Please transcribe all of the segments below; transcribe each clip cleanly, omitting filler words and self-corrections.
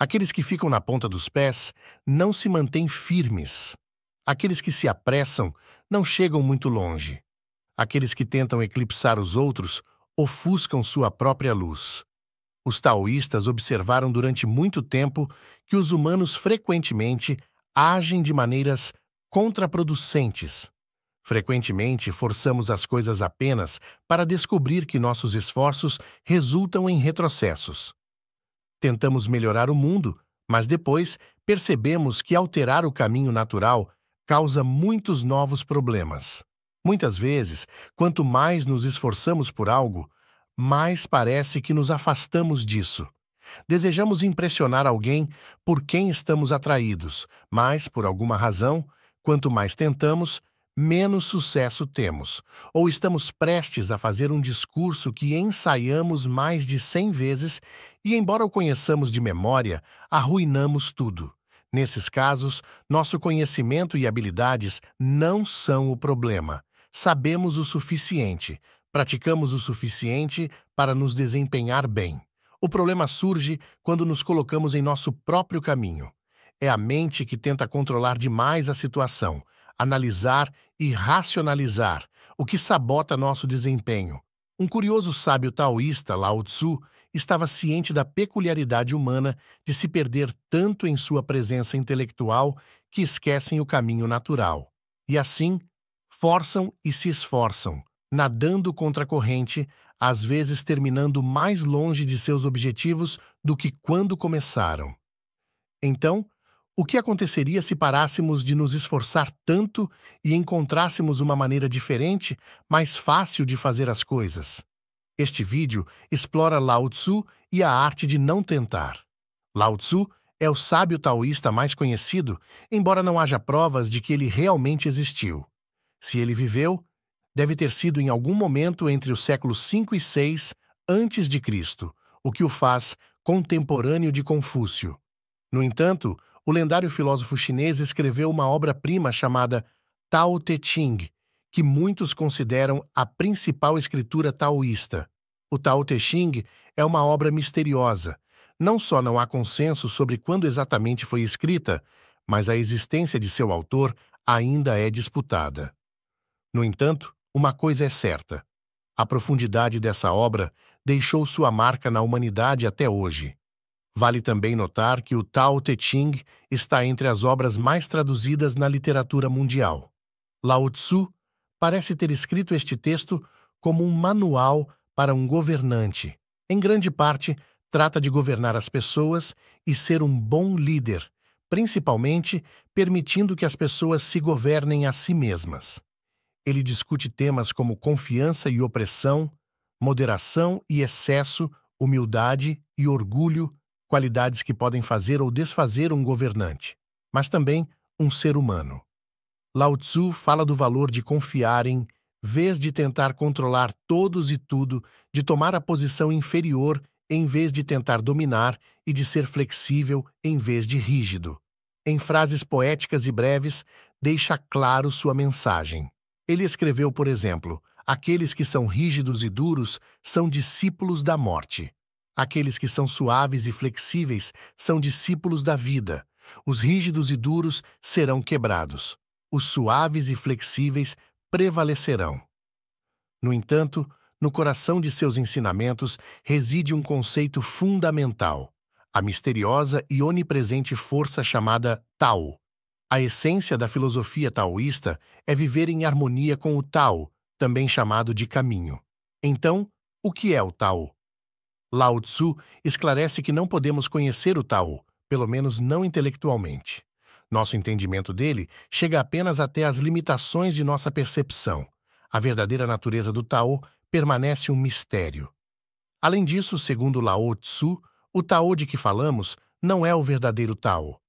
Aqueles que ficam na ponta dos pés não se mantêm firmes. Aqueles que se apressam não chegam muito longe. Aqueles que tentam eclipsar os outros ofuscam sua própria luz. Os taoístas observaram durante muito tempo que os humanos frequentemente agem de maneiras contraproducentes. Frequentemente forçamos as coisas apenas para descobrir que nossos esforços resultam em retrocessos. Tentamos melhorar o mundo, mas depois percebemos que alterar o caminho natural causa muitos novos problemas. Muitas vezes, quanto mais nos esforçamos por algo, mais parece que nos afastamos disso. Desejamos impressionar alguém por quem estamos atraídos, mas, por alguma razão, quanto mais tentamos, menos sucesso temos, ou estamos prestes a fazer um discurso que ensaiamos mais de 100 vezes e, embora o conheçamos de memória, arruinamos tudo. Nesses casos, nosso conhecimento e habilidades não são o problema. Sabemos o suficiente, praticamos o suficiente para nos desempenhar bem. O problema surge quando nos colocamos em nosso próprio caminho. É a mente que tenta controlar demais a situação, analisar e racionalizar, o que sabota nosso desempenho. Um curioso sábio taoísta, Lao Tzu, estava ciente da peculiaridade humana de se perder tanto em sua presença intelectual que esquecem o caminho natural. E assim, forçam e se esforçam, nadando contra a corrente, às vezes terminando mais longe de seus objetivos do que quando começaram. Então, o que aconteceria se parássemos de nos esforçar tanto e encontrássemos uma maneira diferente, mais fácil de fazer as coisas? Este vídeo explora Lao Tzu e a arte de não tentar. Lao Tzu é o sábio taoísta mais conhecido, embora não haja provas de que ele realmente existiu. Se ele viveu, deve ter sido em algum momento entre os séculos 5 e 6 antes de Cristo, o que o faz contemporâneo de Confúcio. No entanto, o lendário filósofo chinês escreveu uma obra-prima chamada Tao Te Ching, que muitos consideram a principal escritura taoísta. O Tao Te Ching é uma obra misteriosa. Não só não há consenso sobre quando exatamente foi escrita, mas a existência de seu autor ainda é disputada. No entanto, uma coisa é certa: a profundidade dessa obra deixou sua marca na humanidade até hoje. Vale também notar que o Tao Te Ching está entre as obras mais traduzidas na literatura mundial. Lao Tzu parece ter escrito este texto como um manual para um governante. Em grande parte, trata de governar as pessoas e ser um bom líder, principalmente permitindo que as pessoas se governem a si mesmas. Ele discute temas como confiança e opressão, moderação e excesso, humildade e orgulho, qualidades que podem fazer ou desfazer um governante, mas também um ser humano. Lao Tzu fala do valor de confiar em vez de tentar controlar todos e tudo, de tomar a posição inferior em vez de tentar dominar e de ser flexível em vez de rígido. Em frases poéticas e breves, deixa claro sua mensagem. Ele escreveu, por exemplo, aqueles que são rígidos e duros são discípulos da morte. Aqueles que são suaves e flexíveis são discípulos da vida. Os rígidos e duros serão quebrados. Os suaves e flexíveis prevalecerão. No entanto, no coração de seus ensinamentos reside um conceito fundamental: a misteriosa e onipresente força chamada Tao. A essência da filosofia taoísta é viver em harmonia com o Tao, também chamado de caminho. Então, o que é o Tao? Lao Tzu esclarece que não podemos conhecer o Tao, pelo menos não intelectualmente. Nosso entendimento dele chega apenas até as limitações de nossa percepção. A verdadeira natureza do Tao permanece um mistério. Além disso, segundo Lao Tzu, o Tao de que falamos não é o verdadeiro Tao.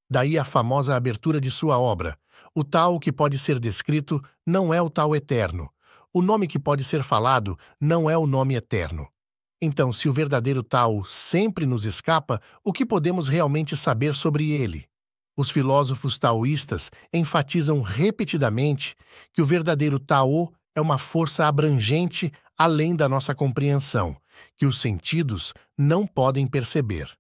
Daí a famosa abertura de sua obra: o Tao que pode ser descrito não é o Tao eterno. O nome que pode ser falado não é o nome eterno. Então, se o verdadeiro Tao sempre nos escapa, o que podemos realmente saber sobre ele? Os filósofos taoístas enfatizam repetidamente que o verdadeiro Tao é uma força abrangente além da nossa compreensão, que os sentidos não podem perceber.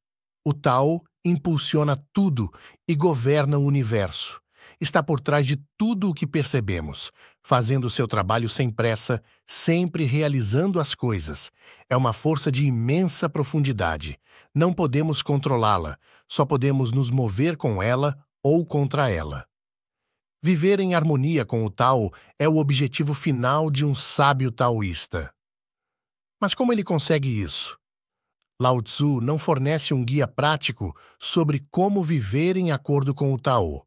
O Tao impulsiona tudo e governa o universo. Está por trás de tudo o que percebemos, fazendo seu trabalho sem pressa, sempre realizando as coisas. É uma força de imensa profundidade. Não podemos controlá-la, só podemos nos mover com ela ou contra ela. Viver em harmonia com o Tao é o objetivo final de um sábio taoísta. Mas como ele consegue isso? Lao Tzu não fornece um guia prático sobre como viver em acordo com o Tao.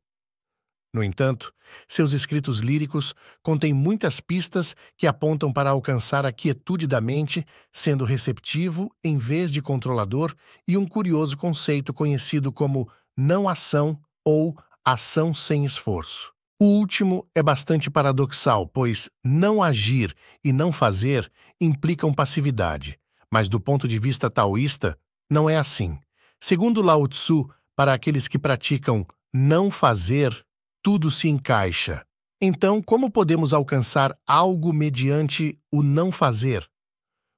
No entanto, seus escritos líricos contêm muitas pistas que apontam para alcançar a quietude da mente, sendo receptivo em vez de controlador, e um curioso conceito conhecido como não-ação ou ação sem esforço. O último é bastante paradoxal, pois não agir e não fazer implicam passividade. Mas do ponto de vista taoísta, não é assim. Segundo Lao Tzu, para aqueles que praticam não fazer, tudo se encaixa. Então, como podemos alcançar algo mediante o não fazer?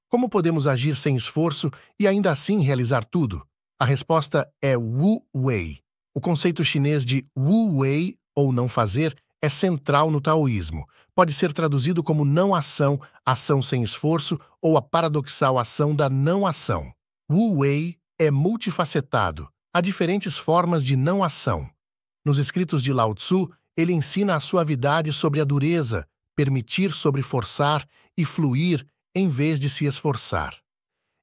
Como podemos agir sem esforço e ainda assim realizar tudo? A resposta é Wu Wei. O conceito chinês de Wu Wei, ou não fazer, é central no taoísmo. Pode ser traduzido como não-ação, ação sem esforço ou a paradoxal ação da não-ação. Wu Wei é multifacetado. Há diferentes formas de não-ação. Nos escritos de Lao Tzu, ele ensina a suavidade sobre a dureza, permitir sobre forçar e fluir em vez de se esforçar.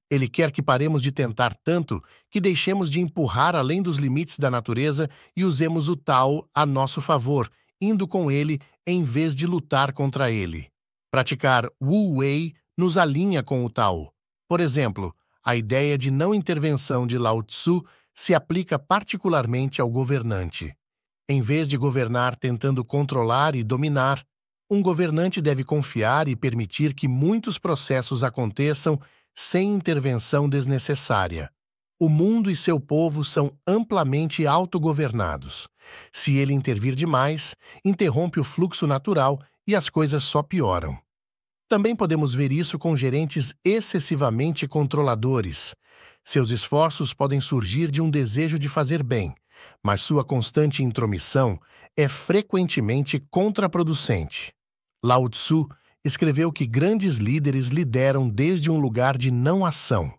Ele quer que paremos de tentar tanto que deixemos de empurrar além dos limites da natureza e usemos o Tao a nosso favor, indo com ele em vez de lutar contra ele. Praticar Wu Wei nos alinha com o Tao. Por exemplo, a ideia de não intervenção de Lao Tzu se aplica particularmente ao governante. Em vez de governar tentando controlar e dominar, um governante deve confiar e permitir que muitos processos aconteçam sem intervenção desnecessária. O mundo e seu povo são amplamente autogovernados. Se ele intervir demais, interrompe o fluxo natural e as coisas só pioram. Também podemos ver isso com gerentes excessivamente controladores. Seus esforços podem surgir de um desejo de fazer bem, mas sua constante intromissão é frequentemente contraproducente. Lao Tzu escreveu que grandes líderes lideram desde um lugar de não-ação.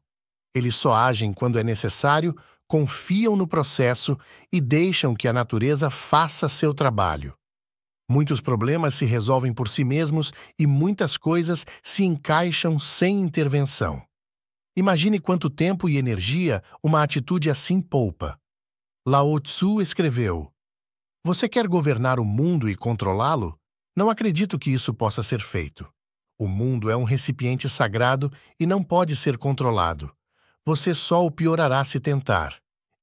Eles só agem quando é necessário, confiam no processo e deixam que a natureza faça seu trabalho. Muitos problemas se resolvem por si mesmos e muitas coisas se encaixam sem intervenção. Imagine quanto tempo e energia uma atitude assim poupa. Lao Tzu escreveu: "Você quer governar o mundo e controlá-lo? Não acredito que isso possa ser feito. O mundo é um recipiente sagrado e não pode ser controlado. Você só o piorará se tentar.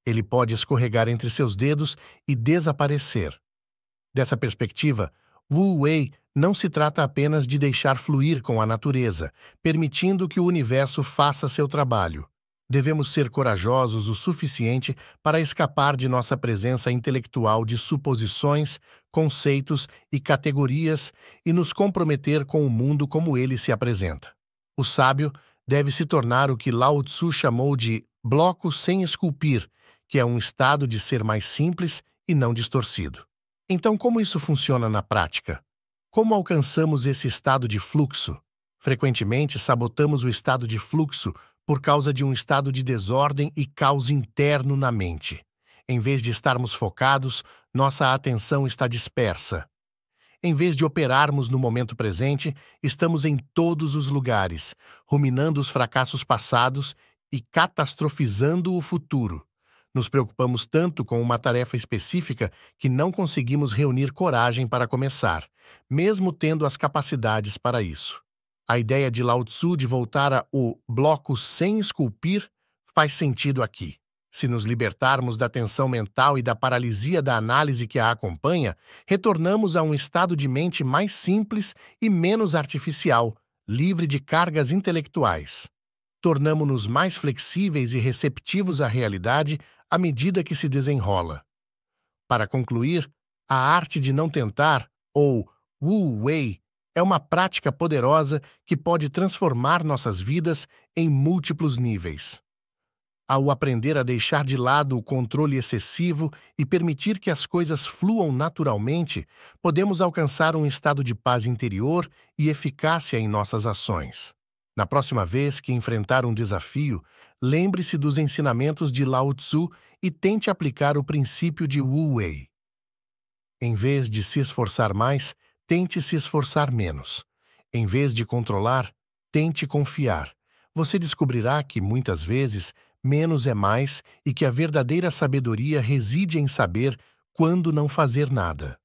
Ele pode escorregar entre seus dedos e desaparecer." Dessa perspectiva, Wu Wei não se trata apenas de deixar fluir com a natureza, permitindo que o universo faça seu trabalho. Devemos ser corajosos o suficiente para escapar de nossa presença intelectual de suposições, conceitos e categorias e nos comprometer com o mundo como ele se apresenta. O sábio deve se tornar o que Lao Tzu chamou de bloco sem esculpir, que é um estado de ser mais simples e não distorcido. Então, como isso funciona na prática? Como alcançamos esse estado de fluxo? Frequentemente, sabotamos o estado de fluxo por causa de um estado de desordem e caos interno na mente. Em vez de estarmos focados, nossa atenção está dispersa. Em vez de operarmos no momento presente, estamos em todos os lugares, ruminando os fracassos passados e catastrofizando o futuro. Nos preocupamos tanto com uma tarefa específica que não conseguimos reunir coragem para começar, mesmo tendo as capacidades para isso. A ideia de Lao Tzu de voltar a o bloco sem esculpir faz sentido aqui. Se nos libertarmos da tensão mental e da paralisia da análise que a acompanha, retornamos a um estado de mente mais simples e menos artificial, livre de cargas intelectuais. Tornamo-nos mais flexíveis e receptivos à realidade à medida que se desenrola. Para concluir, a arte de não tentar, ou Wu Wei, é uma prática poderosa que pode transformar nossas vidas em múltiplos níveis. Ao aprender a deixar de lado o controle excessivo e permitir que as coisas fluam naturalmente, podemos alcançar um estado de paz interior e eficácia em nossas ações. Na próxima vez que enfrentar um desafio, lembre-se dos ensinamentos de Lao Tzu e tente aplicar o princípio de Wu Wei. Em vez de se esforçar mais, tente se esforçar menos. Em vez de controlar, tente confiar. Você descobrirá que, muitas vezes, menos é mais e que a verdadeira sabedoria reside em saber quando não fazer nada.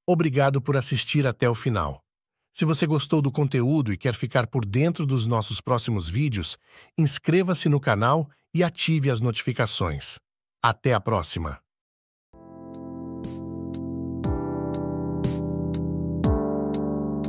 Obrigado por assistir até o final. Se você gostou do conteúdo e quer ficar por dentro dos nossos próximos vídeos, inscreva-se no canal e ative as notificações. Até a próxima!